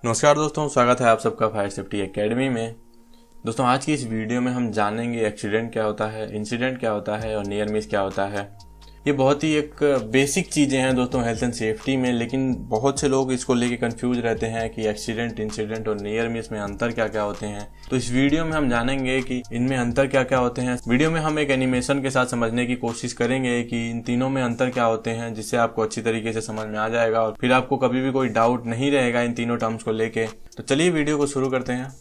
नमस्कार दोस्तों, स्वागत है आप सबका फायर सेफ्टी एकेडमी में। दोस्तों, आज की इस वीडियो में हम जानेंगे एक्सीडेंट क्या होता है, इंसिडेंट क्या होता है और नियर मिस क्या होता है। ये बहुत ही एक बेसिक चीज़ें हैं दोस्तों हेल्थ एंड सेफ्टी में, लेकिन बहुत से लोग इसको लेके कंफ्यूज रहते हैं कि एक्सीडेंट, इंसिडेंट और नियर मिस में अंतर क्या क्या होते हैं। तो इस वीडियो में हम जानेंगे कि इनमें अंतर क्या क्या होते हैं। वीडियो में हम एक एनिमेशन के साथ समझने की कोशिश करेंगे कि इन तीनों में अंतर क्या होते हैं, जिससे आपको अच्छी तरीके से समझ में आ जाएगा और फिर आपको कभी भी कोई डाउट नहीं रहेगा इन तीनों टर्म्स को लेके। तो चलिए वीडियो को शुरू करते हैं।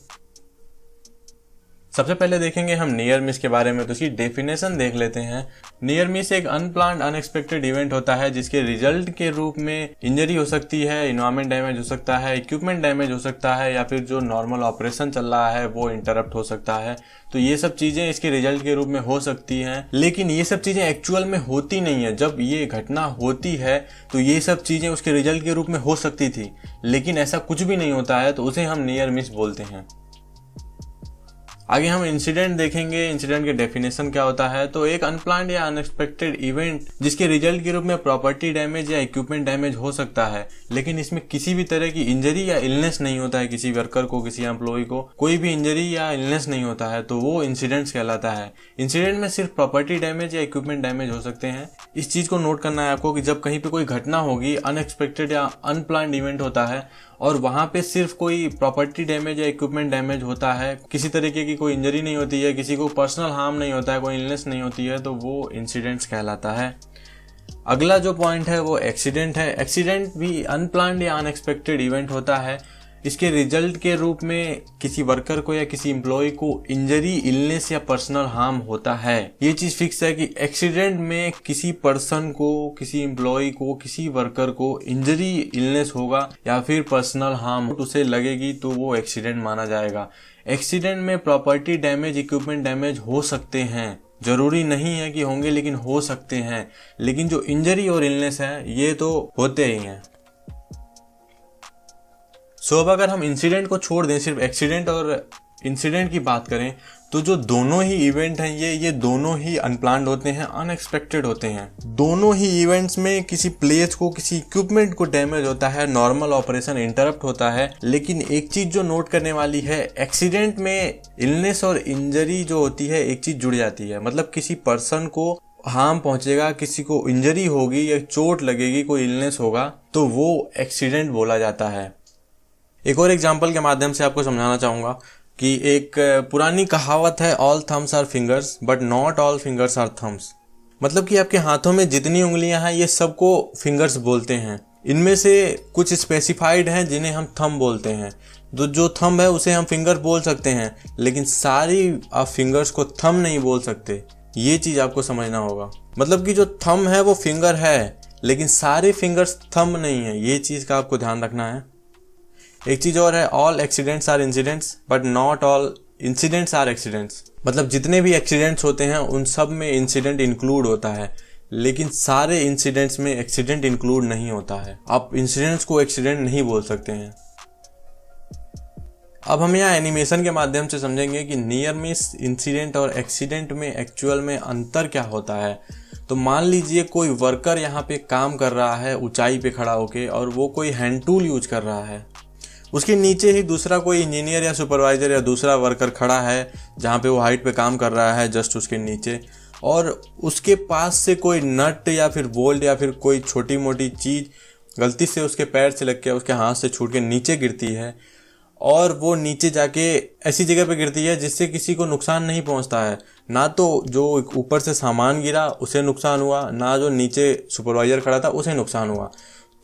सबसे पहले देखेंगे हम नियर मिस के बारे में, तो इसकी डेफिनेशन देख लेते हैं। नियर मिस एक अनप्लान्ड अनएक्सपेक्टेड इवेंट होता है जिसके रिजल्ट के रूप में इंजरी हो सकती है, इन्वायरमेंट डैमेज हो सकता है, इक्विपमेंट डैमेज हो सकता है या फिर जो नॉर्मल ऑपरेशन चल रहा है वो इंटरप्ट हो सकता है। तो ये सब चीजें इसके रिजल्ट के रूप में हो सकती हैं, लेकिन ये सब चीजें एक्चुअल में होती नहीं है। जब ये घटना होती है तो ये सब चीजें उसके रिजल्ट के रूप में हो सकती थी, लेकिन ऐसा कुछ भी नहीं होता है, तो उसे हम नियर मिस बोलते हैं। आगे हम इंसिडेंट देखेंगे। इंसिडेंट के डेफिनेशन क्या होता है, तो एक अनप्लान्ड या अनएक्सपेक्टेड इवेंट जिसके रिजल्ट के रूप में प्रॉपर्टी डैमेज या इक्विपमेंट डैमेज हो सकता है, लेकिन इसमें किसी भी तरह की इंजरी या इलनेस नहीं होता है। किसी वर्कर को, किसी एम्प्लॉय को कोई भी इंजरी या इलनेस नहीं होता है, तो वो इंसिडेंट्स कहलाता है। इंसिडेंट में सिर्फ प्रॉपर्टी डैमेज या इक्विपमेंट डैमेज हो सकते हैं। इस चीज को नोट करना है आपको कि जब कहीं पे कोई घटना होगी, अनएक्सपेक्टेड या अनप्लान्ड इवेंट होता है और वहां पे सिर्फ कोई प्रॉपर्टी डैमेज या इक्विपमेंट डैमेज होता है, किसी तरीके की कोई इंजरी नहीं होती है, किसी को पर्सनल हार्म नहीं होता है, कोई इलनेस नहीं होती है, तो वो इंसिडेंट्स कहलाता है। अगला जो पॉइंट है वो एक्सीडेंट है। एक्सीडेंट भी अनप्लान्ड या अनएक्सपेक्टेड इवेंट होता है। इसके रिजल्ट के रूप में किसी वर्कर को या किसी एम्प्लॉय को इंजरी, इलनेस या पर्सनल हार्म होता है। ये चीज फिक्स है कि एक्सीडेंट में किसी पर्सन को, किसी एम्प्लॉय को, किसी वर्कर को इंजरी, इलनेस होगा या फिर पर्सनल हार्म उसे लगेगी तो वो एक्सीडेंट माना जाएगा। एक्सीडेंट में प्रॉपर्टी डैमेज, इक्विपमेंट डैमेज हो सकते हैं, जरूरी नहीं है कि होंगे लेकिन हो सकते हैं, लेकिन जो इंजरी और इलनेस है ये तो होते ही हैं। अब अगर हम इंसिडेंट को छोड़ दें, सिर्फ एक्सीडेंट और इंसिडेंट की बात करें, तो जो दोनों ही इवेंट हैं ये दोनों ही अनप्लान्ड होते हैं, अनएक्सपेक्टेड होते हैं। दोनों ही इवेंट्स में किसी प्लेस को, किसी इक्विपमेंट को डैमेज होता है, नॉर्मल ऑपरेशन इंटरप्ट होता है। लेकिन एक चीज जो नोट करने वाली है, एक्सीडेंट में इलनेस और इंजरी जो होती है एक चीज जुड़ जाती है। मतलब किसी पर्सन को हार्म पहुंचेगा, किसी को इंजरी होगी या चोट लगेगी, कोई इलनेस होगा, तो वो एक्सीडेंट बोला जाता है। एक और एग्जाम्पल के माध्यम से आपको समझाना चाहूंगा कि एक पुरानी कहावत है, all thumbs are fingers but not all fingers are thumbs. मतलब कि आपके हाथों में जितनी उंगलियां हैं ये सबको फिंगर्स बोलते हैं। इनमें से कुछ स्पेसिफाइड हैं जिन्हें हम थंब बोलते हैं। तो जो थंब है उसे हम फिंगर बोल सकते हैं, लेकिन सारी आप फिंगर्स को थंब नहीं बोल सकते। ये चीज आपको समझना होगा। मतलब कि जो थंब है वो फिंगर है, लेकिन सारे फिंगर्स थंब नहीं है। ये चीज का आपको ध्यान रखना है। एक चीज और है, all accidents are incidents but not all incidents are accidents. मतलब जितने भी एक्सीडेंट्स होते हैं उन सब में इंसिडेंट इंक्लूड होता है, लेकिन सारे इंसिडेंट्स में एक्सीडेंट इंक्लूड नहीं होता है। आप इंसिडेंट्स को एक्सीडेंट नहीं बोल सकते हैं। अब हम यहाँ एनिमेशन के माध्यम से समझेंगे कि नियर मिस, इंसिडेंट और एक्सीडेंट में एक्चुअल में अंतर क्या होता है। तो मान लीजिए कोई वर्कर यहाँ पे काम कर रहा है ऊंचाई पे खड़ा होके, और वो कोई हैंड टूल यूज कर रहा है। उसके नीचे ही दूसरा कोई इंजीनियर या सुपरवाइजर या दूसरा वर्कर खड़ा है जहाँ पे वो हाइट पे काम कर रहा है, जस्ट उसके नीचे, और उसके पास से कोई नट या फिर बोल्ट या फिर कोई छोटी मोटी चीज गलती से उसके पैर से लग के, उसके हाथ से छूट के नीचे गिरती है, और वो नीचे जाके ऐसी जगह पे गिरती है जिससे किसी को नुकसान नहीं पहुंचता है। ना तो जो ऊपर से सामान गिरा उसे नुकसान हुआ, ना जो नीचे सुपरवाइजर खड़ा था उसे नुकसान हुआ।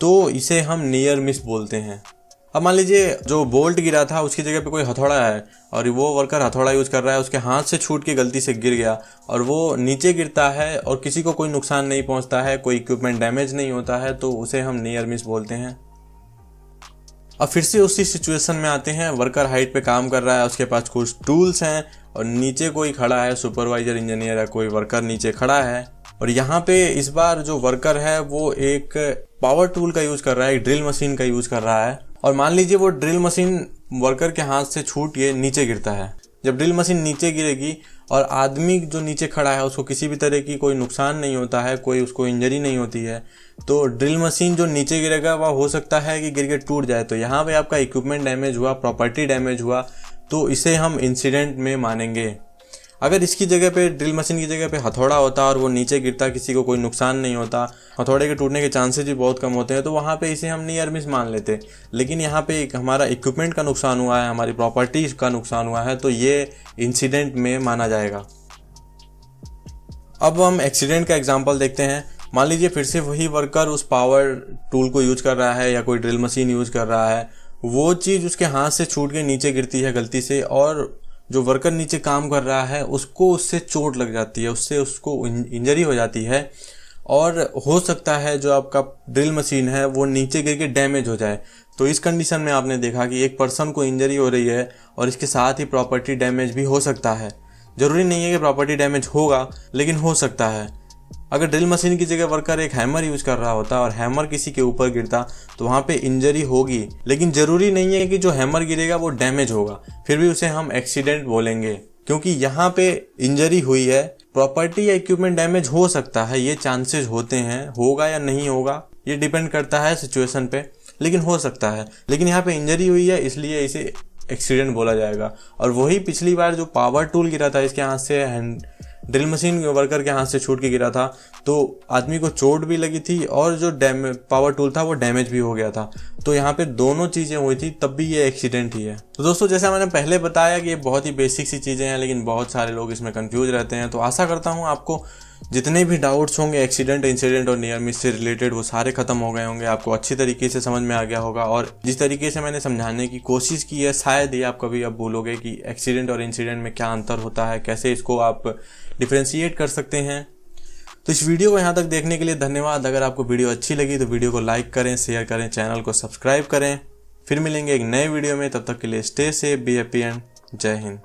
तो इसे हम नियर मिस बोलते हैं। अब मान लीजिए जो बोल्ट गिरा था उसकी जगह पे कोई हथौड़ा है और वो वर्कर हथौड़ा यूज कर रहा है, उसके हाथ से छूट के गलती से गिर गया और वो नीचे गिरता है और किसी को कोई नुकसान नहीं पहुंचता है, कोई इक्विपमेंट डैमेज नहीं होता है, तो उसे हम नियर मिस बोलते हैं। अब फिर से उसी सिचुएशन में आते हैं। वर्कर हाइट पे काम कर रहा है, उसके पास कुछ टूल्स हैं और नीचे कोई खड़ा है, सुपरवाइजर, इंजीनियर या कोई वर्कर नीचे खड़ा है, और यहाँ पे इस बार जो वर्कर है वो एक पावर टूल का यूज कर रहा है, एक ड्रिल मशीन का यूज कर रहा है। और मान लीजिए वो ड्रिल मशीन वर्कर के हाथ से छूट के नीचे गिरता है। जब ड्रिल मशीन नीचे गिरेगी और आदमी जो नीचे खड़ा है उसको किसी भी तरह की कोई नुकसान नहीं होता है, कोई उसको इंजरी नहीं होती है, तो ड्रिल मशीन जो नीचे गिरेगा वह हो सकता है कि गिर के टूट जाए। तो यहाँ पे आपका इक्विपमेंट डैमेज हुआ, प्रॉपर्टी डैमेज हुआ, तो इसे हम इंसिडेंट में मानेंगे। अगर इसकी जगह पे, ड्रिल मशीन की जगह पे हथौड़ा होता और वो नीचे गिरता, किसी को कोई नुकसान नहीं होता, हथौड़े के टूटने के चांसेस भी बहुत कम होते हैं, तो वहाँ पे इसे हम नियर मिस मान लेते। लेकिन यहाँ पे एक हमारा इक्विपमेंट का नुकसान हुआ है, हमारी प्रॉपर्टी का नुकसान हुआ है, तो ये इंसिडेंट में माना जाएगा। अब हम एक्सीडेंट का एग्जाम्पल देखते हैं। मान लीजिए फिर से वही वर्कर उस पावर टूल को यूज कर रहा है या कोई ड्रिल मशीन यूज कर रहा है, वो चीज़ उसके हाथ से छूट के नीचे गिरती है गलती से, और जो वर्कर नीचे काम कर रहा है उसको उससे चोट लग जाती है, उससे उसको इंजरी हो जाती है, और हो सकता है जो आपका ड्रिल मशीन है वो नीचे गिर के डैमेज हो जाए। तो इस कंडीशन में आपने देखा कि एक पर्सन को इंजरी हो रही है और इसके साथ ही प्रॉपर्टी डैमेज भी हो सकता है। जरूरी नहीं है कि प्रॉपर्टी डैमेज होगा, लेकिन हो सकता है। अगर ड्रिल मशीन की जगह वर्कर एक हैमर यूज कर रहा होता और हैमर किसी के ऊपर गिरता तो वहाँ पे इंजरी होगी, लेकिन जरूरी नहीं है कि जो हैमर गिरेगा वो डैमेज होगा, फिर भी उसे हम एक्सीडेंट बोलेंगे, क्योंकि यहाँ पे इंजरी हुई है। प्रॉपर्टी या इक्विपमेंट डैमेज हो सकता है, ये चांसेस होते हैं, होगा या नहीं होगा ये डिपेंड करता है सिचुएशन पे, लेकिन हो सकता है। लेकिन यहाँ पे इंजरी हुई है इसलिए इसे एक्सीडेंट बोला जाएगा। और वही पिछली बार जो पावर टूल गिरा था इसके हाथ से, ड्रिल मशीन वर्कर के हाथ से छूट के गिरा था, तो आदमी को चोट भी लगी थी और जो पावर टूल था वो डैमेज भी हो गया था। तो यहाँ पे दोनों चीज़ें हुई थी, तब भी ये एक्सीडेंट ही है। तो दोस्तों, जैसा मैंने पहले बताया कि ये बहुत ही बेसिक सी चीज़ें हैं, लेकिन बहुत सारे लोग इसमें कंफ्यूज रहते हैं। तो आशा करता हूँ आपको जितने भी डाउट्स होंगे एक्सीडेंट, इंसिडेंट और नियर मिस से रिलेटेड वो सारे खत्म हो गए होंगे, आपको अच्छी तरीके से समझ में आ गया होगा। और जिस तरीके से मैंने समझाने की कोशिश की है, शायद ही आप कभी अब भूलोगे कि एक्सीडेंट और इंसिडेंट में क्या अंतर होता है, कैसे इसको आप डिफ्रेंशिएट कर सकते हैं। तो इस वीडियो को यहाँ तक देखने के लिए धन्यवाद। अगर आपको वीडियो अच्छी लगी तो वीडियो को लाइक करें, शेयर करें, चैनल को सब्सक्राइब करें। फिर मिलेंगे एक नए वीडियो में, तब तक के लिए stay safe, be happy and जय हिंद।